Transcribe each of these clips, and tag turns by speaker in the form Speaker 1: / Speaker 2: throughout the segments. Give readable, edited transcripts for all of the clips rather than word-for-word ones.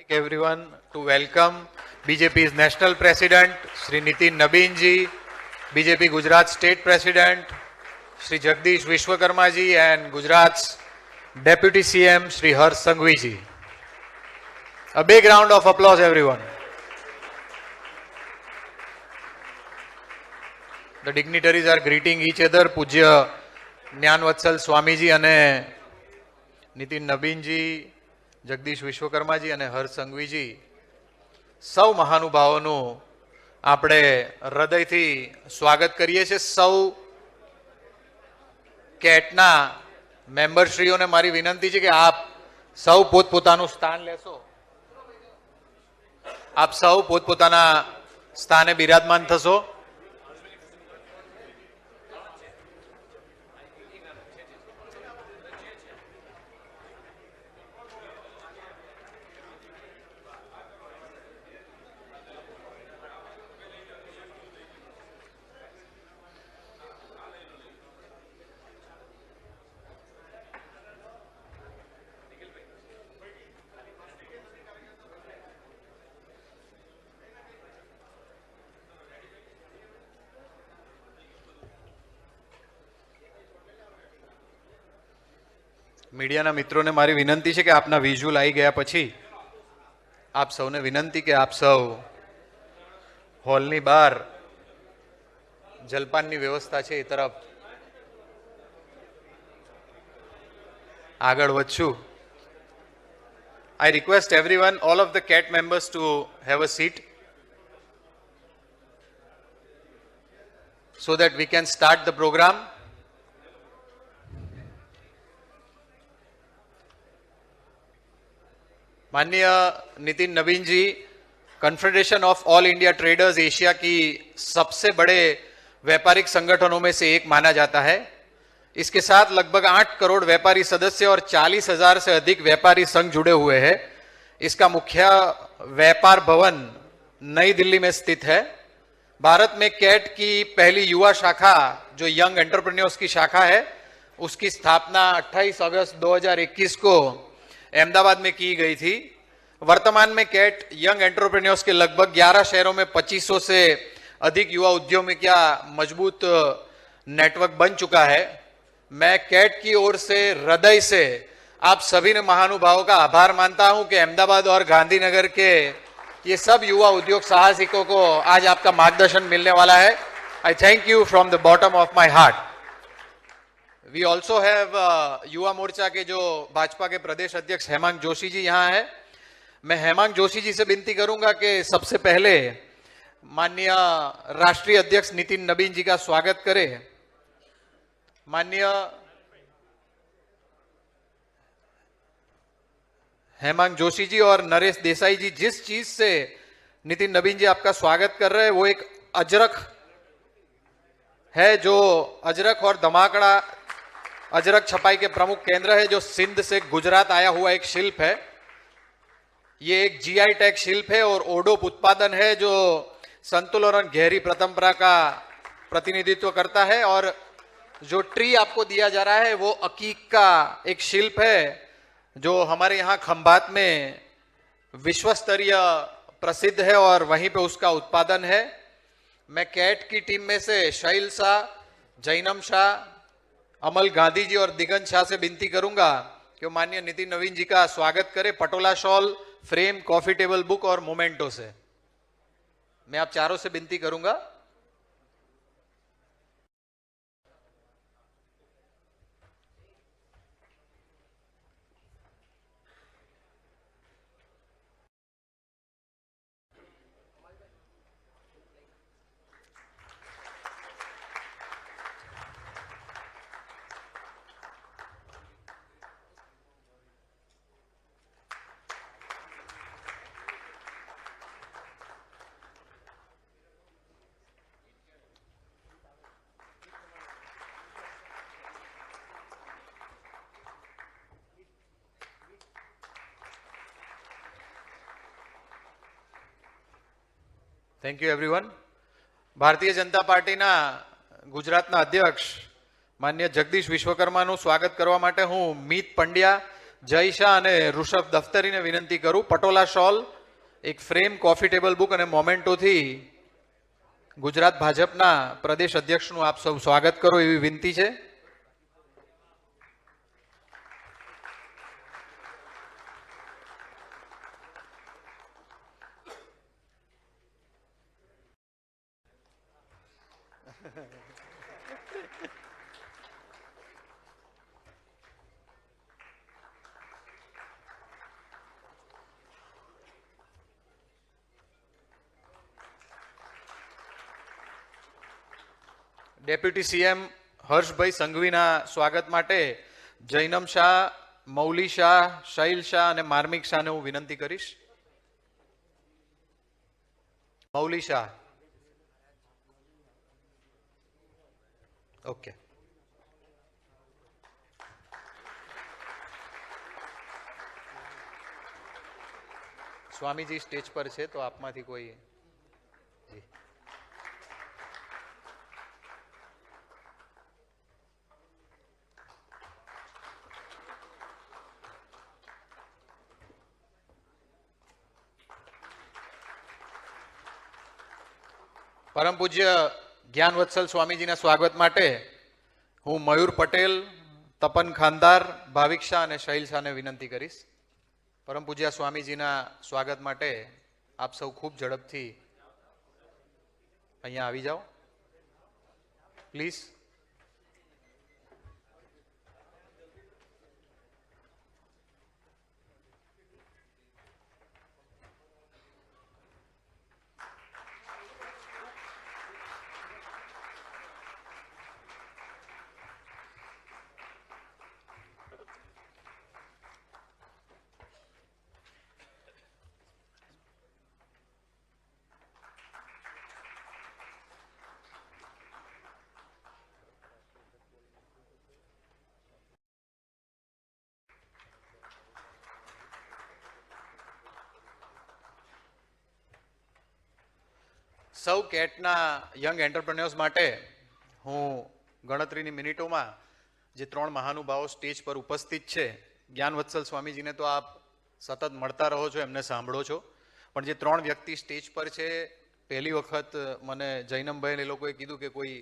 Speaker 1: Everyone to welcome BJP's National President Shri Nitin Nabin ji, BJP Gujarat State President Shri Jagdish Vishwakarma ji and Gujarat's Deputy CM Shri Harsh Sanghvi ji. A big round of applause everyone. The dignitaries are greeting each other. Pujya Jnanvatsal Swami ji અને Nitin Nabin ji, Jagdish વિશ્વકર્માજી અને હર્ષ સંઘવીજી સૌ મહાનુભાવોનું આપણે હૃદયથી સ્વાગત કરીએ છીએ. સૌ કેટના મેમ્બરશ્રીઓને મારી વિનંતી છે કે આપ સૌ પોતપોતાનું સ્થાન લેશો. આપ સૌ પોતપોતાના સ્થાને બિરાજમાન થશો. મીડિયાના મિત્રોને મારી વિનંતી છે કે આપના વિઝ્યુઅલ આવી ગયા પછી આપ સૌને વિનંતી કે આપ સૌ હોલની બહાર જલપાનની વ્યવસ્થા છે એ તરફ આગળ વધશું. I request everyone, all of the CAT members to have a seat so that we can start the program. माननीय Nitin Nabin ji, Confederation of All India Traders Asia की सबसे बड़े व्यापारिक संगठनों में से एक माना जाता है. इसके साथ लगभग 8 करोड़ व्यापारी सदस्य और 40,000 से अधिक व्यापारी संघ जुड़े हुए हैं. इसका मुख्य व्यापार भवन नई दिल्ली में स्थित है. भारत में कैट की पहली युवा शाखा जो यंग एंटरप्रेन्योर्स की शाखा है उसकी स्थापना 28 अगस्त 2021 को अहमदाबाद में की गई थी. वर्तमान में कैट यंग एंटरप्रेन्योर्स के लगभग 11 शहरों में 2500 से अधिक युवा उद्यमी का मजबूत नेटवर्क बन चुका है. मैं कैट की ओर से हृदय से आप सभी ने महानुभावों का आभार मानता हूं कि अहमदाबाद और गांधीनगर के ये सब युवा उद्योग साहसिकों को आज आपका मार्गदर्शन मिलने वाला है. I thank you from the bottom of my heart. We also have Yuva Morcha के जो भाजपा के प्रदेश अध्यक्ष हेमांग जोशी जी यहाँ है. मैं हेमांग जोशी जी से विनती करूंगा कि सबसे पहले माननीय राष्ट्रीय अध्यक्ष नितिन नबीन जी का स्वागत करें. माननीय हेमांग जोशी जी और नरेश देसाई जी, जिस चीज से नितिन नबीन जी आपका स्वागत कर रहे हैं वो एक अजरक है, जो अजरक और धमाकड़ा अजरक छपाई के प्रमुख केंद्र है, जो सिंध से गुजरात आया हुआ एक शिल्प है. ये एक जीआई टैग शिल्प है और ओडोप उत्पादन है जो संतुलन और गहरी परंपरा का प्रतिनिधित्व करता है. और जो ट्री आपको दिया जा रहा है वो अकीक का एक शिल्प है जो हमारे यहाँ खंभात में विश्व स्तरीय प्रसिद्ध है और वहीं पे उसका उत्पादन है. मैं कैट की टीम में से शैल शाह, जैनम शाह, अमल गांधी जी और दिगंत शाह से विनती करूंगा कि माननीय नितिन नवीन जी का स्वागत करें Patola shawl, frame, coffee table book और मोमेंटो से. मैं आप चारों से विनती करूंगा. Thank you everyone. ભારતીય જનતા પાર્ટીના ગુજરાતના અધ્યક્ષ માન્ય જગદીશ વિશ્વકર્માનું સ્વાગત કરવા માટે હું મીત પંડ્યા જય શાહ અને ઋષભ દફતરીને વિનંતી કરું, પટોલા શોલ, એક ફ્રેમ, કોફી ટેબલ બુક અને મોમેન્ટોથી ગુજરાત ભાજપના પ્રદેશ અધ્યક્ષનું આપ સૌ સ્વાગત કરો એવી વિનંતી છે. ડેપ્યુટી સીએમ હર્ષભાઈ સંઘવીના સ્વાગત માટે જૈનમ શાહ, મૌલી શાહ, શૈલ શાહ અને માર્મિક શાહને હું વિનંતી કરીશ. મૌલી શાહ. ઓકે. સ્વામીજી સ્ટેજ પર છે, તો આપમાંથી કોઈ. જી. પરમ પૂજ્ય જ્ઞાનવત્સલ સ્વામીજીના સ્વાગત માટે હું મયુર પટેલ, તપન ખાનદાર, ભાવિક શાહ અને શૈલ શાહને વિનંતી કરીશ. પરમ પૂજ્ય સ્વામીજીના સ્વાગત માટે આપ સૌ ખૂબ ઝડપથી અહીંયા આવી જાઓ પ્લીઝ. સૌ કેટના યંગ એન્ટરપ્રેન્યોર્સ માટે હું ગણતરીની મિનિટોમાં જે ત્રણ મહાનુભાવો સ્ટેજ પર ઉપસ્થિત છે, જ્ઞાનવત્સલ સ્વામીજીને તો આપ સતત મળતા રહો છો, એમને સાંભળો છો, પણ જે ત્રણ વ્યક્તિ સ્ટેજ પર છે, પહેલી વખત મને જૈનમભાઈ એ લોકોએ કીધું કે કોઈ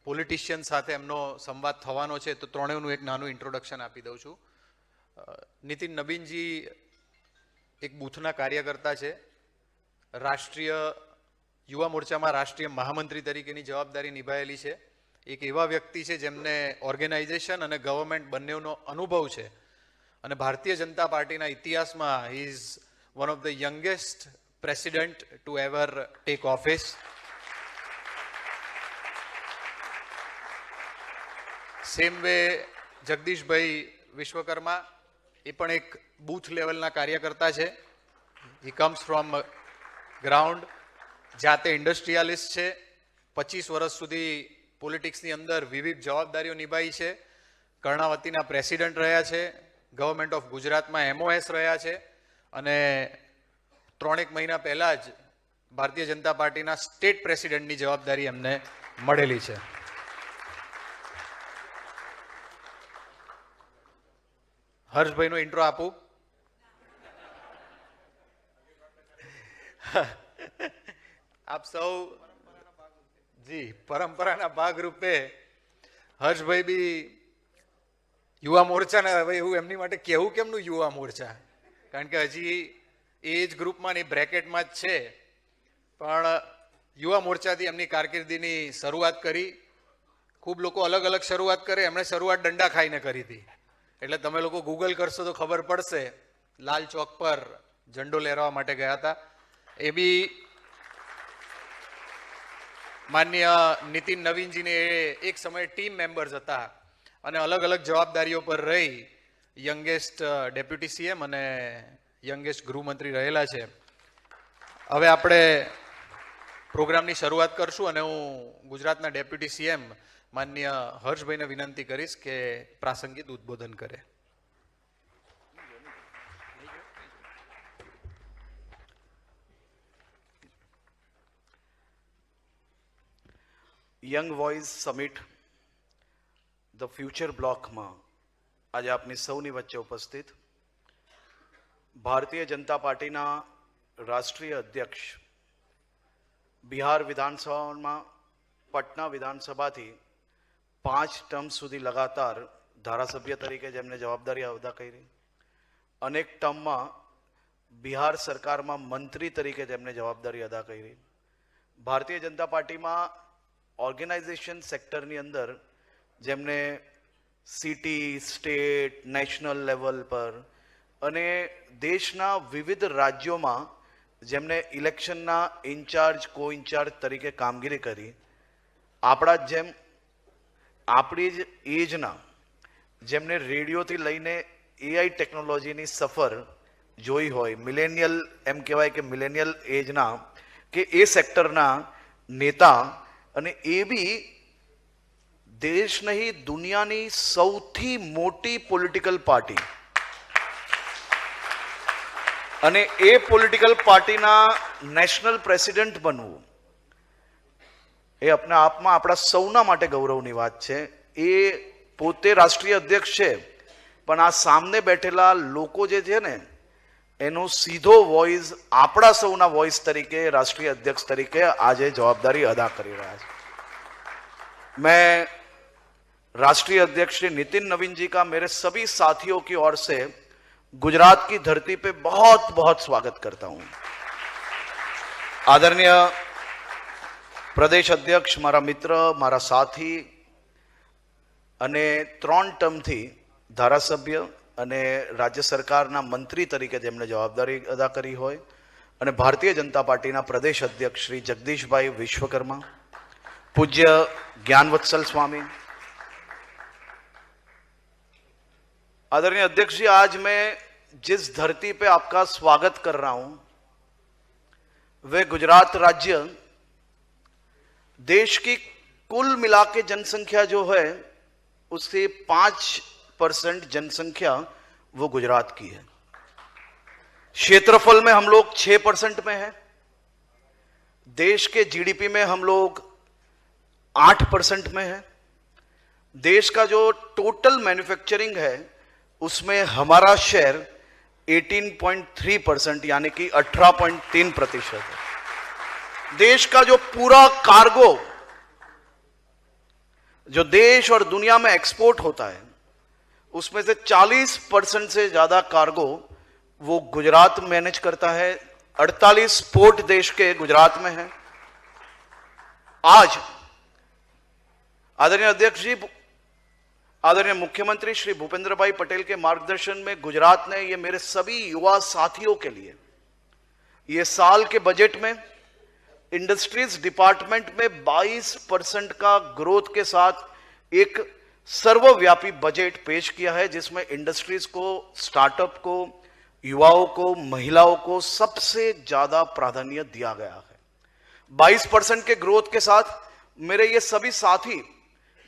Speaker 1: પોલિટિશિયન સાથે એમનો સંવાદ થવાનો છે, તો ત્રણેયનું એક નાનું ઇન્ટ્રોડક્શન આપી દઉં છું. નીતિન નબીનજી એક બૂથના કાર્યકર્તા છે, રાષ્ટ્રીય યુવા મોરચામાં રાષ્ટ્રીય મહામંત્રી તરીકેની જવાબદારી નિભાવેલી છે. એક એવા વ્યક્તિ છે જેમને ઓર્ગેનાઇઝેશન અને ગવર્મેન્ટ બંનેનો અનુભવ છે અને ભારતીય જનતા પાર્ટીના ઇતિહાસમાં he is one of the youngest president to ever take office. Same way જગદીશભાઈ વિશ્વકર્મા, એ પણ એક બૂથ લેવલના કાર્યકર્તા છે. હી કમ્સ ફ્રોમ ગ્રાઉન્ડ, જાતે ઇન્ડસ્ટ્રીયાલિસ્ટ છે, 25 વર્ષ સુધી પોલિટિક્સની અંદર વિવિધ જવાબદારીઓ નિભાવી છે, કર્ણાવતીના પ્રેસિડન્ટ રહ્યા છે, ગવર્મેન્ટ ઓફ ગુજરાતમાં MOS રહ્યા છે અને 3 મહિના પહેલા જ ભારતીય જનતા પાર્ટીના સ્ટેટ પ્રેસિડન્ટની જવાબદારી એમને મળેલી છે. હર્ષભાઈનો ઇન્ટ્રો આપું. આપ સૌ જી પરંપરાના ભાગરૂપે હર્ષભાઈ બી યુવા મોરચાના, હવે એવું એમની માટે કેવું કેમનું યુવા મોરચા, કારણ કે હજી એજ ગ્રુપમાં ની બ્રેકેટમાં જ છે, પણ યુવા મોરચાથી એમની કારકિર્દીની શરૂઆત કરી. ખૂબ લોકો અલગ અલગ શરૂઆત કરે, એમણે શરૂઆત દંડા ખાઈને કરી હતી, એટલે તમે લોકો ગૂગલ કરશો તો ખબર પડશે. લાલ ચોક પર ઝંડો લહેરાવવા માટે ગયા હતા. એ બી માન્ય નીતિન નવીનજીને એક સમયે ટીમ મેમ્બર્સ હતા અને અલગ અલગ જવાબદારીઓ પર રહી યંગેસ્ટ ડેપ્યુટી સીએમ અને યંગેસ્ટ ગૃહમંત્રી રહેલા છે. હવે આપણે પ્રોગ્રામની શરૂઆત કરશું અને હું ગુજરાતના ડેપ્યુટી સીએમ માન્ય હર્ષભાઈને વિનંતી કરીશ કે પ્રાસંગિક ઉદ્બોધન કરે.
Speaker 2: Young voice summit the future બ્લોકમાં आज आपनी सौनी वच्चे उपस्थित भारतीय जनता पार्टीना राष्ट्रीय अध्यक्ष बिहार विधानसभा पटना विधानसभा थी 5 टर्म सुधी लगातार धारासभ्य तरीके जेमने जवाबदारी अदा करी, अनेक टर्म में बिहार सरकार में मंत्री तरीके जेमने जवाबदारी अदा करी। भारतीय जनता पार्टी में ऑर्गेनाइजेशन सेक्टर नी अंदर जेमने सिटी स्टेट नेशनल लेवल पर अने देशना विविध राज्यों में जेमने इलेक्शनना इंचार्ज को इंचार्ज तरीके कामगीरी करी। आपड़ा जेम आपणी ज एजना जेमने रेडियो थी लईने एआई टेक्नोलॉजी नी सफर जोई होय, मिलेनियल एम कहेवाय के मिलेनियल एजना के ए सेक्टरना नेता अने ए बी देश नहीं दुनियानी सौथी मोटी पॉलिटिकल पार्टी अने ए पॉलिटिकल पार्टीना नेशनल प्रेसिडेंट बनवू ए अपने आप में आपड़ा सौना माटे गौरवनी वात छे। ए पोते राष्ट्रीय अध्यक्ष छे पण आ सामने बैठेला लोको जे छे ने एनो सीधो वॉइस आपड़ा सौना वॉइस तरीके राष्ट्रीय अध्यक्ष तरीके आज जवाबदारी अदा करी रहा है। मैं राष्ट्रीय अध्यक्ष श्री नितिन नवीन जी का मेरे सभी साथियों की ओर से गुजरात की धरती पे बहुत बहुत स्वागत करता हूं। आदरणीय प्रदेश अध्यक्ष मारा मित्र मारा साथी अने 3 टर्म थी धारासभ्य अने राज्य सरकारना मंत्री तरीके जेमने जवाबदारी अदा करी होय अने भारतीय जनता पार्टीना प्रदेश अध्यक्ष श्री जगदीश भाई विश्वकर्मा, पूज्य ज्ञानवत्सल स्वामी। आदरणीय अध्यक्ष जी, आज मैं जिस धरती पे आपका स्वागत कर रहा हूं वह गुजरात राज्य देश की कुल मिला के जनसंख्या जो है उससे 5% जनसंख्या वो गुजरात की है। क्षेत्रफल में हम लोग 6% में हैं। देश के जीडीपी में हम लोग 8% में हैं। देश का जो टोटल मैन्युफैक्चरिंग है उसमें हमारा शेयर 18.3% यानी कि 18.3% है। देश का जो पूरा कार्गो जो देश और दुनिया में एक्सपोर्ट होता है उसमें से 40% से ज्यादा कार्गो वो गुजरात मैनेज करता है। 48 पोर्ट देश के गुजरात में है। आज आदरणीय अध्यक्ष जी, आदरणीय मुख्यमंत्री श्री भूपेंद्र भाई पटेल के मार्गदर्शन में गुजरात ने ये मेरे सभी युवा साथियों के लिए ये साल के बजट में इंडस्ट्रीज डिपार्टमेंट में 22% का ग्रोथ के साथ एक सर्वव्यापी बजट पेश किया है, जिसमें इंडस्ट्रीज को, स्टार्टअप को, युवाओं को, महिलाओं को सबसे ज्यादा प्राधान्य दिया गया है। 22% के ग्रोथ के साथ मेरे ये सभी साथी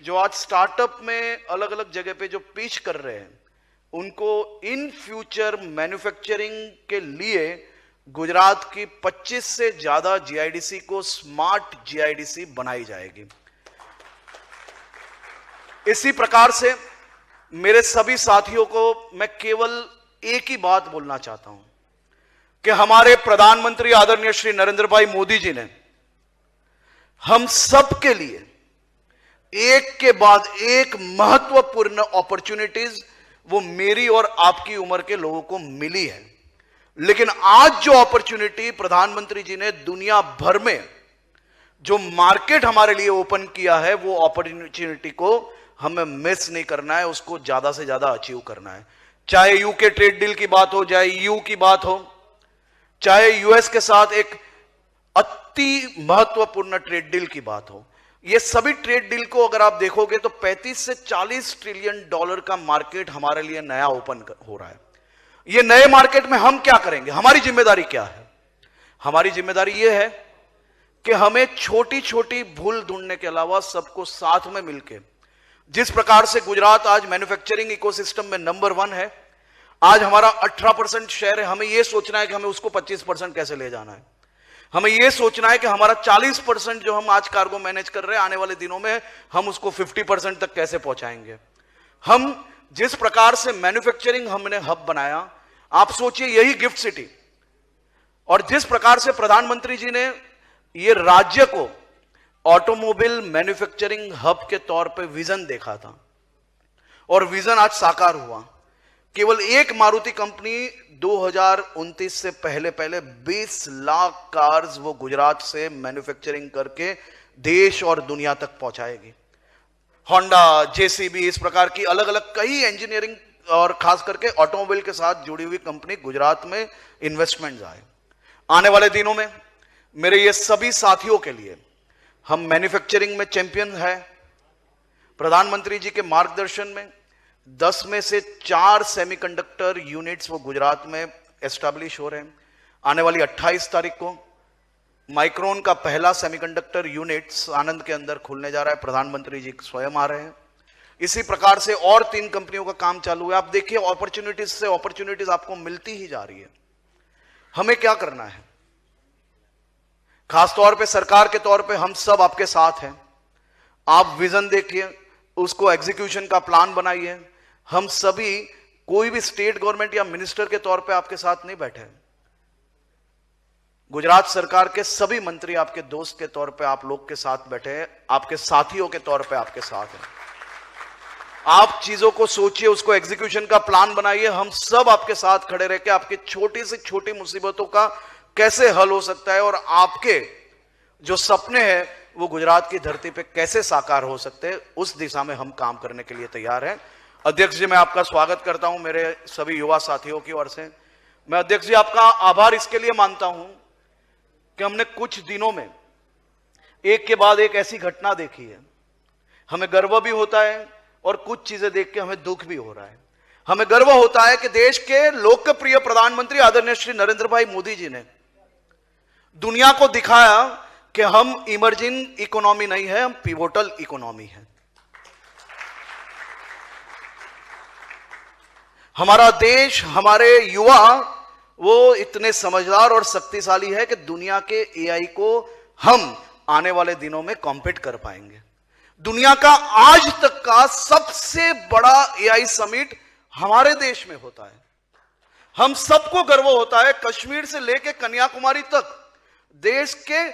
Speaker 2: जो आज स्टार्टअप में अलग अलग जगह पे जो पिच कर रहे हैं उनको इन फ्यूचर मैन्युफैक्चरिंग के लिए गुजरात की 25 से ज्यादा जीआईडीसी को स्मार्ट जीआईडीसी बनाई जाएगी। इसी प्रकार से मेरे सभी साथियों को मैं केवल एक ही बात बोलना चाहता हूं कि हमारे प्रधानमंत्री आदरणीय श्री नरेंद्र भाई मोदी जी ने हम सब के लिए एक के बाद एक महत्वपूर्ण अपॉर्चुनिटीज वो मेरी और आपकी उम्र के लोगों को मिली है, लेकिन आज जो अपॉर्चुनिटी प्रधानमंत्री जी ने दुनिया भर में जो मार्केट हमारे लिए ओपन किया है वो अपॉर्चुनिटी को हमें मिस नहीं करना है, उसको ज्यादा से ज्यादा अचीव करना है। चाहे यूके ट्रेड डील की बात हो, चाहे ईयू की बात हो, चाहे यूएस के साथ एक अति महत्वपूर्ण ट्रेड डील की बात हो, ये सभी ट्रेड डील को अगर आप देखोगे तो 35 से 40 ट्रिलियन डॉलर का मार्केट हमारे लिए नया ओपन हो रहा है। ये नए मार्केट में हम क्या करेंगे, हमारी जिम्मेदारी क्या है? हमारी जिम्मेदारी यह है कि हमें छोटी छोटी भूल ढूंढने के अलावा सबको साथ में मिलकर, जिस प्रकार से गुजरात आज मैन्युफैक्चरिंग इकोसिस्टम में नंबर 1 है, आज हमारा 18% शेयर है, हमें यह सोचना है कि हमें उसको 25% कैसे ले जाना है। हमें यह सोचना है कि हमारा 40% जो हम आज कार्गो मैनेज कर रहे हैं, आने वाले दिनों में हम उसको 50% तक कैसे पहुंचाएंगे। हम जिस प्रकार से मैन्युफैक्चरिंग हमने हब बनाया, आप सोचिए यही गिफ्ट सिटी, और जिस प्रकार से प्रधानमंत्री जी ने ये राज्य को ऑटोमोबाइल मैन्युफैक्चरिंग हब के तौर पे विजन देखा था, और विजन आज साकार हुआ। केवल एक मारुति कंपनी 2029 से पहले 20 लाख कार्स वो गुजरात से मैन्युफैक्चरिंग करके देश और दुनिया तक पहुंचाएगी। होंडा, जेसीबी, इस प्रकार की अलग अलग कई इंजीनियरिंग और खास करके ऑटोमोबाइल के साथ जुड़ी हुई कंपनी गुजरात में इन्वेस्टमेंट आए। आने वाले दिनों में मेरे ये सभी साथियों के लिए, हम मैन्युफैक्चरिंग में चैंपियन है। प्रधानमंत्री जी के मार्गदर्शन में 10 में से 4 सेमीकंडक्टर यूनिट्स वो गुजरात में एस्टैब्लिश हो रहे हैं। आने वाली 28 तारीख को माइक्रोन का पहला सेमीकंडक्टर यूनिट आनंद के अंदर खुलने जा रहा है, प्रधानमंत्री जी स्वयं आ रहे हैं। इसी प्रकार से और 3 कंपनियों का काम चालू है। आप देखिए, अपॉर्चुनिटीज से अपॉर्चुनिटीज आपको मिलती ही जा रही है। हमें क्या करना है? खासतौर पे सरकार के तौर पे हम सब आपके साथ हैं। आप विजन देखिए, उसको एग्जीक्यूशन का प्लान बनाइए। हम सभी, कोई भी स्टेट गवर्नमेंट या मिनिस्टर के तौर पे आपके साथ नहीं बैठे। गुजरात सरकार के सभी मंत्री आपके दोस्त के तौर पे आप लोग के साथ बैठे हैं, आपके साथियों के तौर पे आपके साथ हैं। आप चीजों को सोचिए, उसको एग्जीक्यूशन का प्लान बनाइए। हम सब आपके साथ खड़े रह के आपकी छोटी से छोटी मुसीबतों का कैसे हल हो सकता है और आपके जो सपने हैं वो गुजरात की धरती पे कैसे साकार हो सकते हैं, उस दिशा में हम काम करने के लिए तैयार हैं। अध्यक्ष जी, मैं आपका स्वागत करता हूं मेरे सभी युवा साथियों की ओर से। मैं अध्यक्ष जी आपका आभार इसके लिए मानता हूं कि हमने कुछ दिनों में एक के बाद एक ऐसी घटना देखी है। हमें गर्व भी होता है और कुछ चीजें देख के हमें दुख भी हो रहा है। हमें गर्व होता है कि देश के लोकप्रिय प्रधानमंत्री आदरणीय श्री नरेंद्र भाई मोदी जी ने दुनिया को दिखाया कि हम इमर्जिंग इकोनॉमी नहीं है, हम पिवोटल इकोनॉमी है। हमारा देश, हमारे युवा वो इतने समझदार और शक्तिशाली है कि दुनिया के एआई को हम आने वाले दिनों में कॉम्पीट कर पाएंगे। दुनिया का आज तक का सबसे बड़ा एआई समिट हमारे देश में होता है। हम सबको गर्व होता है, कश्मीर से लेकर कन्याकुमारी तक देश के